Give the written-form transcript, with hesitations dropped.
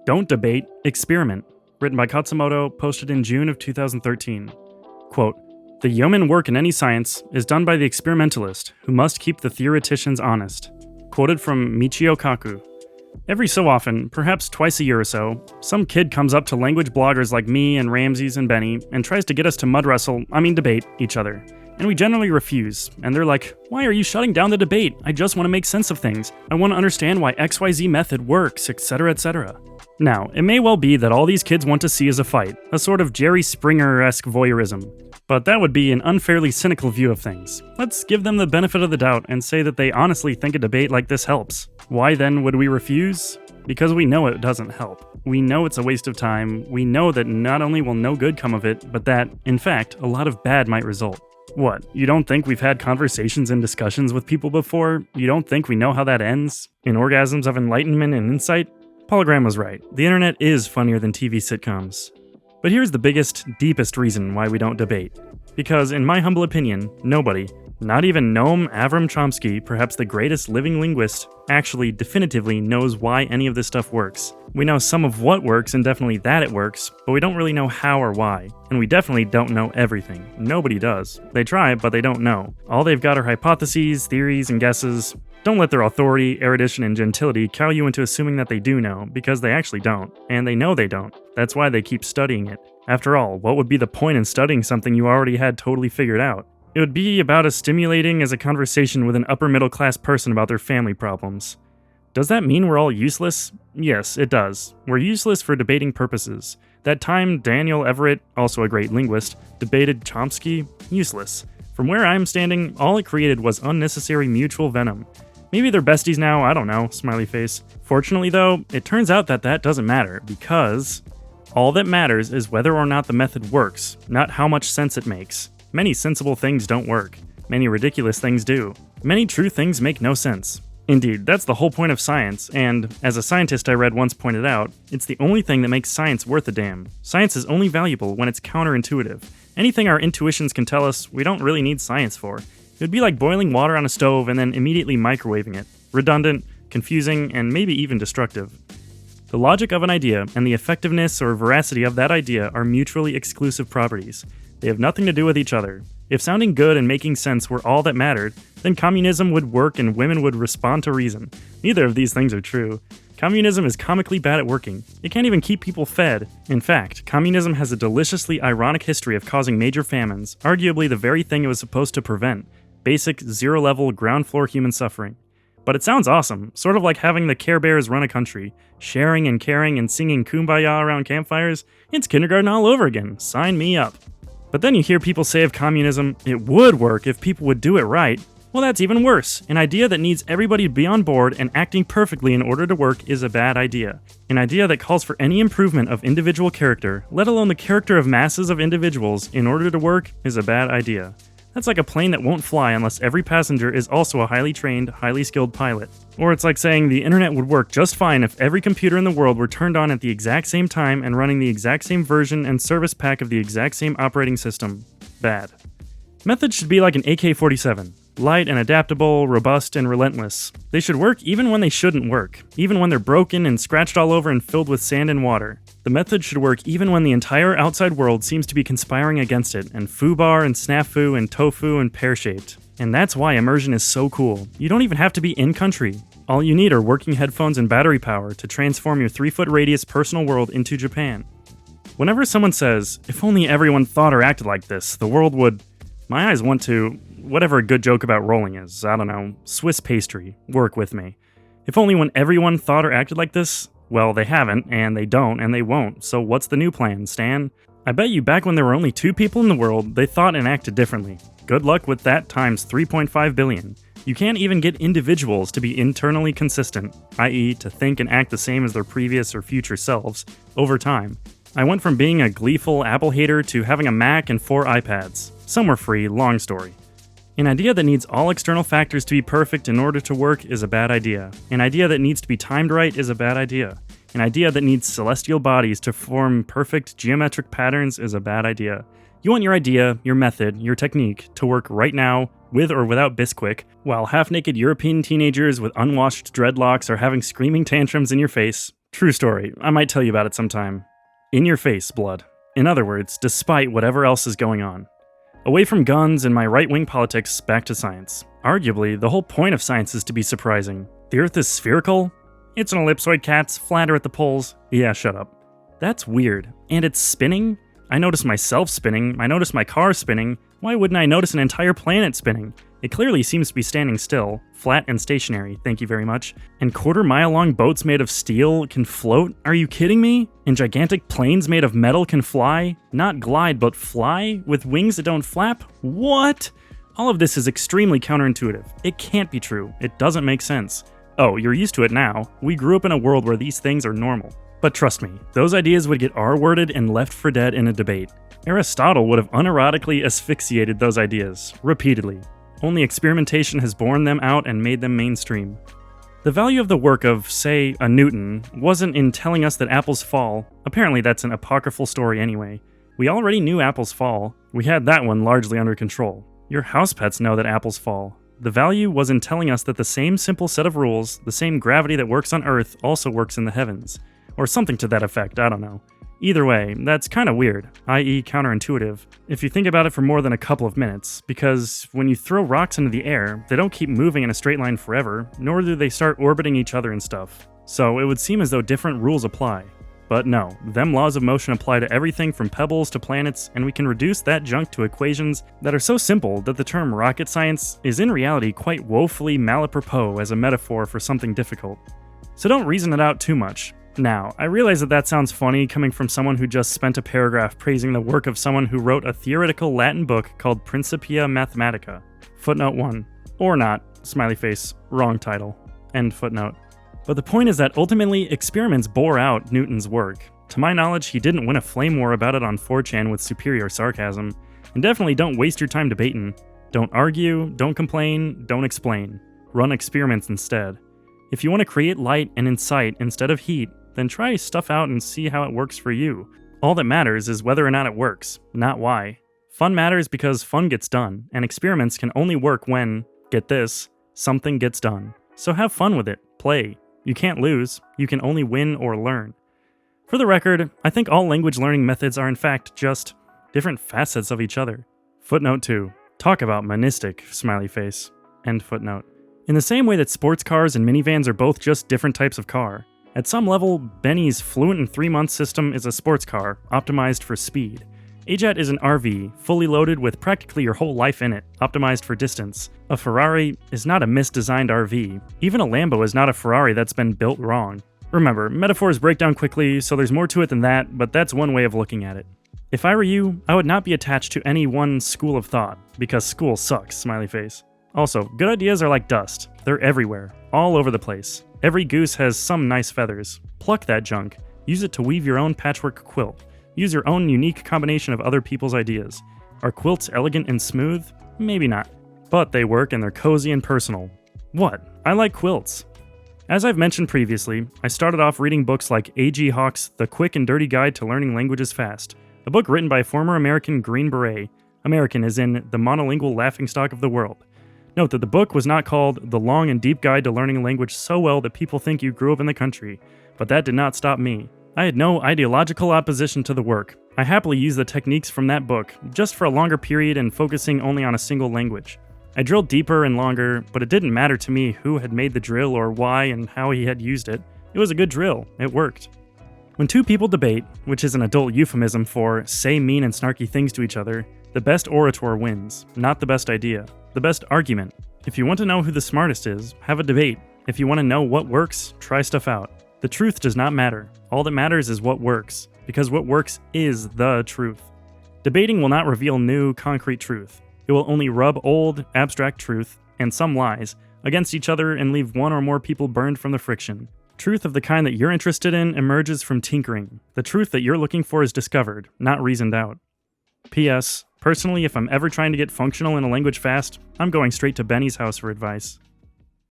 Don't debate, experiment. Written by Khatzumoto, posted in June of 2013. Quote, "The yeoman work in any science is done by the experimentalist, who must keep the theoreticians honest." Quoted from Michio Kaku. Every so often, perhaps twice a year or so, some kid comes up to language bloggers like me and Ramses and Benny and tries to get us to debate each other. And we generally refuse, and they're like, "Why are you shutting down the debate? I just want to make sense of things. I want to understand why XYZ method works, etc., etc." Now, it may well be that all these kids want to see is a fight, a sort of Jerry Springer-esque voyeurism. But that would be an unfairly cynical view of things. Let's give them the benefit of the doubt and say that they honestly think a debate like this helps. Why then would we refuse? Because we know it doesn't help. We know it's a waste of time. We know that not only will no good come of it, but that, in fact, a lot of bad might result. What, you don't think we've had conversations and discussions with people before? You don't think we know how that ends? In orgasms of enlightenment and insight? Polygram was right. The internet is funnier than TV sitcoms. But here's the biggest, deepest reason why we don't debate. Because, in my humble opinion, nobody, not even Noam Avram Chomsky, perhaps the greatest living linguist, actually definitively knows why any of this stuff works. We know some of what works and definitely that it works, but we don't really know how or why. And we definitely don't know everything. Nobody does. They try, but they don't know. All they've got are hypotheses, theories, and guesses. Don't let their authority, erudition, and gentility cow you into assuming that they do know, because they actually don't. And they know they don't. That's why they keep studying it. After all, what would be the point in studying something you already had totally figured out? It would be about as stimulating as a conversation with an upper middle class person about their family problems. Does that mean we're all useless? Yes, it does. We're useless for debating purposes. That time Daniel Everett, also a great linguist, debated Chomsky, useless. From where I'm standing, all it created was unnecessary mutual venom. Maybe they're besties now, I don't know, smiley face. Fortunately though, it turns out that doesn't matter, because all that matters is whether or not the method works, not how much sense it makes. Many sensible things don't work. Many ridiculous things do. Many true things make no sense. Indeed, that's the whole point of science, and, as a scientist I read once pointed out, it's the only thing that makes science worth a damn. Science is only valuable when it's counterintuitive. Anything our intuitions can tell us, we don't really need science for. It would be like boiling water on a stove and then immediately microwaving it. Redundant, confusing, and maybe even destructive. The logic of an idea and the effectiveness or veracity of that idea are mutually exclusive properties. They have nothing to do with each other. If sounding good and making sense were all that mattered, then communism would work and women would respond to reason. Neither of these things are true. Communism is comically bad at working. It can't even keep people fed. In fact, communism has a deliciously ironic history of causing major famines, arguably the very thing it was supposed to prevent. Basic, zero-level, ground-floor human suffering. But it sounds awesome, sort of like having the Care Bears run a country, sharing and caring and singing Kumbaya around campfires. It's kindergarten all over again. Sign me up. But then you hear people say of communism, it would work if people would do it right. Well, that's even worse. An idea that needs everybody to be on board and acting perfectly in order to work is a bad idea. An idea that calls for any improvement of individual character, let alone the character of masses of individuals, in order to work, is a bad idea. That's like a plane that won't fly unless every passenger is also a highly trained, highly skilled pilot. Or it's like saying the internet would work just fine if every computer in the world were turned on at the exact same time and running the exact same version and service pack of the exact same operating system. Bad. Methods should be like an AK-47. Light and adaptable, robust and relentless. They should work even when they shouldn't work, even when they're broken and scratched all over and filled with sand and water. The method should work even when the entire outside world seems to be conspiring against it, and foobar and snafu and tofu and pear-shaped. And that's why immersion is so cool. You don't even have to be in-country. All you need are working headphones and battery power to transform your 3-foot radius personal world into Japan. Whenever someone says, if only everyone thought or acted like this, the world would... My eyes want to... whatever a good joke about rolling is, I don't know, Swiss pastry, work with me. If only when everyone thought or acted like this, well, they haven't, and they don't, and they won't, so what's the new plan, Stan? I bet you back when there were only 2 people in the world, they thought and acted differently. Good luck with that times 3.5 billion. You can't even get individuals to be internally consistent, i.e. to think and act the same as their previous or future selves, over time. I went from being a gleeful Apple hater to having a Mac and 4 iPads. Some were free, long story. An idea that needs all external factors to be perfect in order to work is a bad idea. An idea that needs to be timed right is a bad idea. An idea that needs celestial bodies to form perfect geometric patterns is a bad idea. You want your idea, your method, your technique to work right now, with or without Bisquick, while half-naked European teenagers with unwashed dreadlocks are having screaming tantrums in your face. True story, I might tell you about it sometime. In your face, blood. In other words, despite whatever else is going on. Away from guns and my right-wing politics, back to science. Arguably, the whole point of science is to be surprising. The Earth is spherical? It's an ellipsoid, cats, flatter at the poles. Yeah, shut up. That's weird. And it's spinning? I notice myself spinning, I notice my car spinning. Why wouldn't I notice an entire planet spinning? It clearly seems to be standing still, flat and stationary, thank you very much. And quarter-mile-long boats made of steel can float? Are you kidding me? And gigantic planes made of metal can fly? Not glide, but fly? With wings that don't flap? What? All of this is extremely counterintuitive. It can't be true. It doesn't make sense. Oh, you're used to it now. We grew up in a world where these things are normal. But trust me, those ideas would get R-worded and left for dead in a debate. Aristotle would have unironically asphyxiated those ideas, repeatedly. Only experimentation has borne them out and made them mainstream. The value of the work of, say, a Newton wasn't in telling us that apples fall. Apparently that's an apocryphal story anyway. We already knew apples fall. We had that one largely under control. Your house pets know that apples fall. The value was in telling us that the same simple set of rules, the same gravity that works on Earth, also works in the heavens. Or something to that effect, I don't know. Either way, that's kinda weird, i.e. counterintuitive, if you think about it for more than a couple of minutes, because when you throw rocks into the air, they don't keep moving in a straight line forever, nor do they start orbiting each other and stuff. So it would seem as though different rules apply. But no, them laws of motion apply to everything from pebbles to planets, and we can reduce that junk to equations that are so simple that the term rocket science is in reality quite woefully malapropos as a metaphor for something difficult. So don't reason it out too much. Now, I realize that sounds funny coming from someone who just spent a paragraph praising the work of someone who wrote a theoretical Latin book called Principia Mathematica. Footnote 1. Or not. Smiley face. Wrong title. End footnote. But the point is that ultimately, experiments bore out Newton's work. To my knowledge, he didn't win a flame war about it on 4chan with superior sarcasm. And definitely don't waste your time debating. Don't argue, don't complain, don't explain. Run experiments instead. If you want to create light and incite instead of heat, then try stuff out and see how it works for you. All that matters is whether or not it works, not why. Fun matters because fun gets done, and experiments can only work when, get this, something gets done. So have fun with it, play. You can't lose, you can only win or learn. For the record, I think all language learning methods are in fact just different facets of each other. Footnote 2. Talk about monistic, smiley face. End footnote. In the same way that sports cars and minivans are both just different types of car, at some level, Benny's Fluent in 3 Months system is a sports car, optimized for speed. AJATT is an RV, fully loaded with practically your whole life in it, optimized for distance. A Ferrari is not a misdesigned RV. Even a Lambo is not a Ferrari that's been built wrong. Remember, metaphors break down quickly, so there's more to it than that, but that's one way of looking at it. If I were you, I would not be attached to any one school of thought, because school sucks, smiley face. Also, good ideas are like dust. They're everywhere, all over the place. Every goose has some nice feathers. Pluck that junk. Use it to weave your own patchwork quilt. Use your own unique combination of other people's ideas. Are quilts elegant and smooth? Maybe not. But they work and they're cozy and personal. What? I like quilts. As I've mentioned previously, I started off reading books like A.G. Hawk's The Quick and Dirty Guide to Learning Languages Fast, a book written by former American Green Beret. American as in the monolingual laughingstock of the world. Note that the book was not called The Long and Deep Guide to Learning a Language so well that people think you grew up in the country, but that did not stop me. I had no ideological opposition to the work. I happily used the techniques from that book, just for a longer period and focusing only on a single language. I drilled deeper and longer, but it didn't matter to me who had made the drill or why and how he had used it. It was a good drill. It worked. When two people debate, which is an adult euphemism for say mean and snarky things to each other, the best orator wins, not the best idea. The best argument. If you want to know who the smartest is, have a debate. If you want to know what works, try stuff out. The truth does not matter. All that matters is what works, because what works is the truth. Debating will not reveal new, concrete truth. It will only rub old, abstract truth, and some lies, against each other and leave one or more people burned from the friction. Truth of the kind that you're interested in emerges from tinkering. The truth that you're looking for is discovered, not reasoned out. P.S. Personally, if I'm ever trying to get functional in a language fast, I'm going straight to Benny's house for advice.